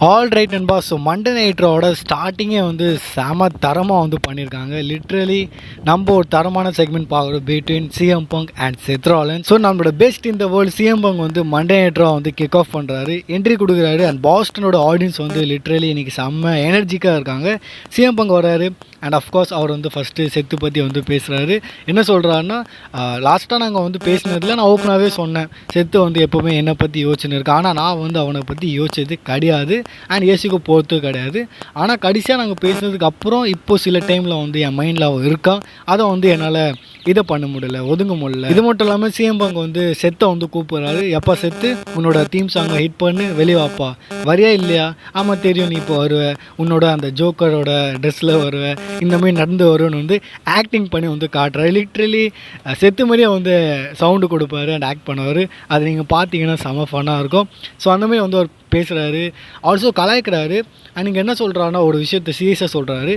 All right நண்பா. So Monday நைட்ரோட ஸ்டார்டிங்கே வந்து செம தரமாக வந்து பண்ணியிருக்காங்க. லிட்ரலி நம்ம ஒரு தரமான செக்மெண்ட் பார்க்குறோம் between CM Punk and Seth Rollins. So நம்மளோட பெஸ்ட் இந்த வேர்ல்டு சிஎம் பங்க் வந்து மண்டே நைட்ரோ வந்து கிக் ஆஃப் பண்ணுறாரு, என்ட்ரி கொடுக்குறாரு. அண்ட் பாஸ்டனோட ஆடியன்ஸ் வந்து லிட்ரலி இன்றைக்கி செம்ம எனர்ஜிக்காக இருக்காங்க. சிஎம் பங்க் வராரு அண்ட் அஃப்கோர்ஸ் அவர் வந்து ஃபஸ்ட்டு செத்து பற்றி வந்து பேசுகிறாரு. என்ன சொல்கிறாருன்னா, லாஸ்ட்டாக நாங்கள் வந்து பேசினதில் நான் ஓப்பனாகவே சொன்னேன், செத்து வந்து எப்போவுமே என்னை பற்றி யோசிச்சுன்னு இருக்கேன், ஆனால் நான் வந்து அவனை பற்றி யோசிச்சது கிடையாது அண்ட் ஏசிக்கு போகிறது கிடையாது. ஆனால் கடைசியாக நாங்கள் பேசுனதுக்கு அப்புறம் இப்போ சில டைமில் வந்து என் மைண்டில் அவன் இருக்கான், அதை வந்து என்னால் இதை பண்ண முடியல, ஒதுங்க முடியல. இது மட்டும் இல்லாமல் சிஎம் பங்க் வந்து செத்தை வந்து கூப்பிட்றாரு. எப்போ செத்து உன்னோட தீம் சாங்கை ஹிட் பண்ணு, வெளியே வாப்பா, வரியா இல்லையா? ஆமாம் தெரியும், நீ இப்போ வருவேன், உன்னோட அந்த ஜோக்கரோட ட்ரெஸ்ஸில் வருவேன், இந்த மாதிரி நடந்து வருவேன்னு வந்து ஆக்டிங் பண்ணி வந்து காட்டுறாரு. லிட்ரலி செத்து மாதிரியே வந்து சவுண்டு கொடுப்பாரு அண்ட் ஆக்ட் பண்ணுவார். அது நீங்கள் பார்த்தீங்கன்னா செம ஃபன்னாக இருக்கும். ஸோ அந்தமாதிரி வந்து அவர் பேசுகிறாரு, ஆல்சோ கலாய்க்கிறாரு. அண்ட் இங்கே என்ன சொல்கிறாருன்னா, ஒரு விஷயத்தை சீரியஸாக சொல்கிறாரு.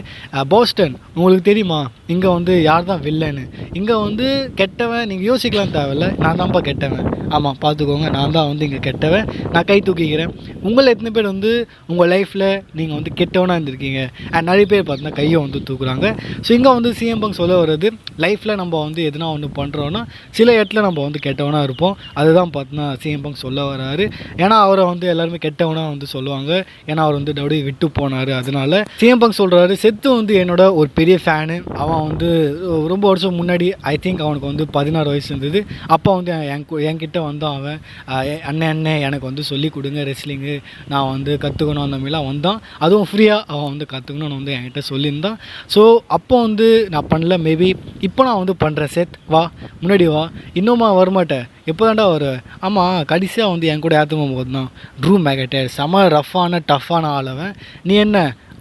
போஸ்டன் உங்களுக்கு தெரியுமா, இங்கே வந்து யார் தான் வில்லன்னு? இங்கே வந்து கெட்டவன் நீங்கள் யோசிக்கலாம் தேவையில்ல, நான் தான்ப்பா கெட்டவன். ஆமாம் பார்த்துக்கோங்க, நான் தான் வந்து இங்கே கெட்டவன், நான் கை தூக்கிக்கிறேன். உங்களை எத்தனை பேர் வந்து உங்கள் லைஃப்பில் நீங்கள் வந்து கெட்டவனாக இருந்திருக்கீங்க? அண்ட் நிறைய பேர் பார்த்தீங்கன்னா கையை வந்து தூக்குறாங்க. ஸோ இங்கே வந்து சிஎம் பங்க் சொல்ல வர்றது, லைஃப்பில் நம்ம வந்து எதுனா ஒன்று பண்ணுறோன்னா சில இடத்துல நம்ம வந்து கெட்டவனாக இருப்போம். அதுதான் பார்த்தீங்கன்னா சிஎம் பங்க் சொல்ல வர்றாரு. ஏன்னா அவரை வந்து எல்லாருமே கெட்டவனாக வந்து சொல்லுவாங்க, ஏன்னா அவர் வந்து டபுள்யூ விட்டு போனார். அதனால சிஎம் பங்க் சொல்கிறாரு, செத்து வந்து என்னோட ஒரு பெரிய ஃபேனு. அவன் வந்து ரொம்ப வருஷம் முன்னாடி, ஐ திங்க் அவனுக்கு வந்து 16 வயசு இருந்தது, அப்போ வந்து என்கிட்ட வந்து அவன் அண்ணன் எனக்கு வந்து சொல்லிக் கொடுங்க ரெஸ்லிங்கு, நான் வந்து கற்றுக்கணும் அந்த மாதிரிலாம் வந்தான். அதுவும் ஃப்ரீயாக அவன் வந்து கற்றுக்கணும்னு வந்து என்கிட்ட சொல்லியிருந்தான். ஸோ அப்போ வந்து நான் பண்ணல, மேபி இப்போ நான் வந்து பண்ணுறேன். செத் வா, முன்னாடி வா, இன்னுமா வரமாட்டேன், எப்போ தாண்டா வருவேன்? ஆமாம் கடைசியாக வந்து என் கூட ஏற்றுக்கும் போது தான் ட்ரூ மேகட்டர் செம ரஃப்பான டஃப்பான ஆளவன், நீ என்ன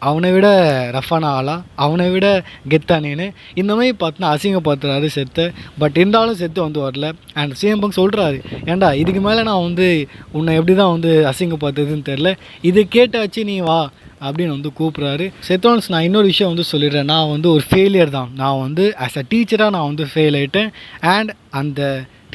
அவனை விட ரஃப்பான ஆளா, அவனை விட கெத்தா நீனு? இந்த மாதிரி பார்த்தினா அசிங்கப்படுத்துறாரு செத்து. பட் இருந்தாலும் செத்து வந்து வரல. அண்ட் சிஎம் பங்க் சொல்கிறாரு, ஏன்டா இதுக்கு மேலே நான் வந்து உன்னை எப்படி தான் வந்து அசிங்கப்படுத்துறதுன்னு தெரில, இது கேட்டாச்சு நீ வா அப்படின்னு வந்து கூப்பிட்றாரு. செத்தோன்ஸ் நான் இன்னொரு விஷயம் வந்து சொல்லிடுறேன், நான் வந்து ஒரு ஃபெயிலியர் தான். நான் வந்து ஆஸ் அ டீச்சராக நான் வந்து ஃபெயில் ஆகிட்டேன். அண்ட் அந்த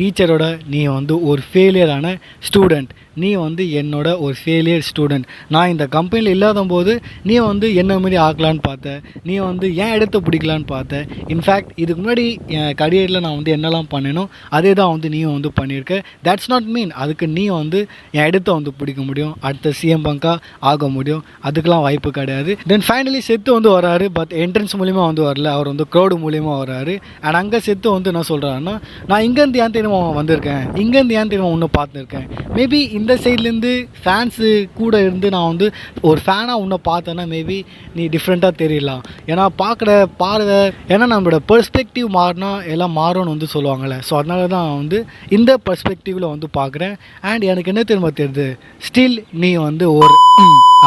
டீச்சரோட நீ வந்து ஒரு ஃபெயிலியரான ஸ்டூடெண்ட், நீ வந்து என்னோட ஒரு ஃபெயிலியர் ஸ்டூடெண்ட். நான் இந்த கம்பெனியில் இல்லாத போது நீ வந்து என்ன மாதிரி ஆக்கலான்னு பார்த்த, நீ வந்து ஏன் இடத்த பிடிக்கலான்னு பார்த்த. இன்ஃபேக்ட் இதுக்கு முன்னாடி என் கரியரில் நான் வந்து என்னெல்லாம் பண்ணணும் அதே தான் வந்து நீயும் வந்து பண்ணியிருக்க. தட்ஸ் நாட் மீன் அதுக்கு நீ வந்து என் இடத்த வந்து பிடிக்க முடியும், அடுத்த சிஎம் பங்காக ஆக முடியும், அதுக்கெலாம் வாய்ப்பு கிடையாது. தென் ஃபைனலி செத்து வந்து வராரு. பட் என்ட்ரன்ஸ் மூலிமா வந்து வரல, அவர் வந்து க்ரௌடு மூலிமா வராரு. அண்ட் அங்கே செத்து வந்து என்ன சொல்கிறாருன்னா, நான் இங்கேருந்து ஏன் தெரியுமா வந்திருக்கேன், இங்கேருந்து ஏன் தெரியுமா ஒன்று பார்த்துருக்கேன், மேபி இந்த சைட்லேருந்து ஃபேன்ஸு கூட இருந்து நான் வந்து ஒரு ஃபேனாக உன்னை பார்த்தேன்னா மேபி நீ டிஃப்ரெண்ட்டாக தெரியலாம். ஏன்னா பார்க்குற பார்வை, ஏன்னா நம்மளோட பெர்ஸ்பெக்டிவ் மாறினா எல்லாம் மாறும்னு வந்து சொல்லுவாங்கள்ல. ஸோ அதனால தான் வந்து இந்த பெர்ஸ்பெக்டிவில் வந்து பார்க்குறேன். அண்ட் எனக்கு என்ன தெரியுமா தெரியுது, ஸ்டில் நீ வந்து ஒரு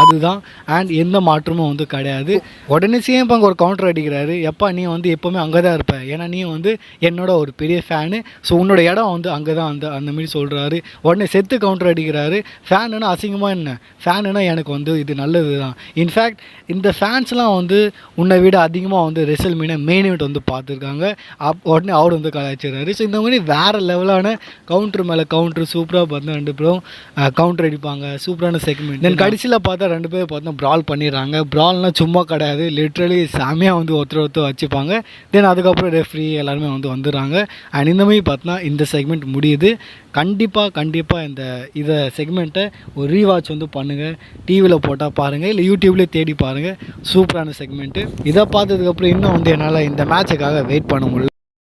அதுதான். அண்ட் எந்த மாற்றமும் வந்து கிடையாது. உடனே சிஎம் பங்க் ஒரு கவுண்டர் அடிக்கிறாரு, எப்பா நீ வந்து எப்போவுமே அங்கே தான் இருப்ப, ஏன்னா நீ வந்து என்னோட ஒரு பெரிய ஃபேனு, ஸோ உன்னோட இடம் வந்து அங்கே தான் அந்த மாதிரி சொல்கிறாரு. உடனே செத்து கவுண்டர் அடிக்கிறாரு, ஃபேனுன்னா அசிங்கமாக என்ன, ஃபேனுன்னா எனக்கு வந்து இது நல்லது தான். இன்ஃபேக்ட் இந்த ஃபேன்ஸ்லாம் வந்து உன்னை விட அதிகமாக வந்து ரெசல்மேனியா மெயின் இவெண்ட் வந்து பார்த்துருக்காங்க. உடனே அவர் வந்து கலாய்ச்சிடுறாரு. ஸோ இந்த மாதிரி வேறு லெவலான கவுண்டர் மேலே கவுண்டர் சூப்பராக பார்த்தா ரெண்டு பேரும் கவுண்டர் அடிப்பாங்க, சூப்பரான செக்மெண்ட். தென் கடைசியில் பார்த்தா ரெண்டு பேரும் பார்த்தா ப்ரால் பண்ணிடுறாங்க. ப்ரால்னால் சும்மா கிடையாது, லிட்ரலி சாமியாக வந்து ஒருத்தர் வச்சுப்பாங்க. தென் அதுக்கப்புறம் ரெஃப்ரி எல்லாருமே வந்து வந்துடுறாங்க. அண்ட் இந்த மாதிரி பார்த்தா இந்த செக்மெண்ட் முடியுது. கண்டிப்பாக இதை செக்மெண்ட்டை ஒரு ரீவாட்ச் வந்து பண்ணுங்கள், டிவியில் போட்டால் பாருங்கள், இல்லை யூடியூப்லேயே தேடி பாருங்கள், சூப்பரான செக்மெண்ட்டு. இதை பார்த்ததுக்கப்புறம் இன்னும் வந்து என்னால் இந்த மேட்சுக்காக வெயிட் பண்ண முடியல.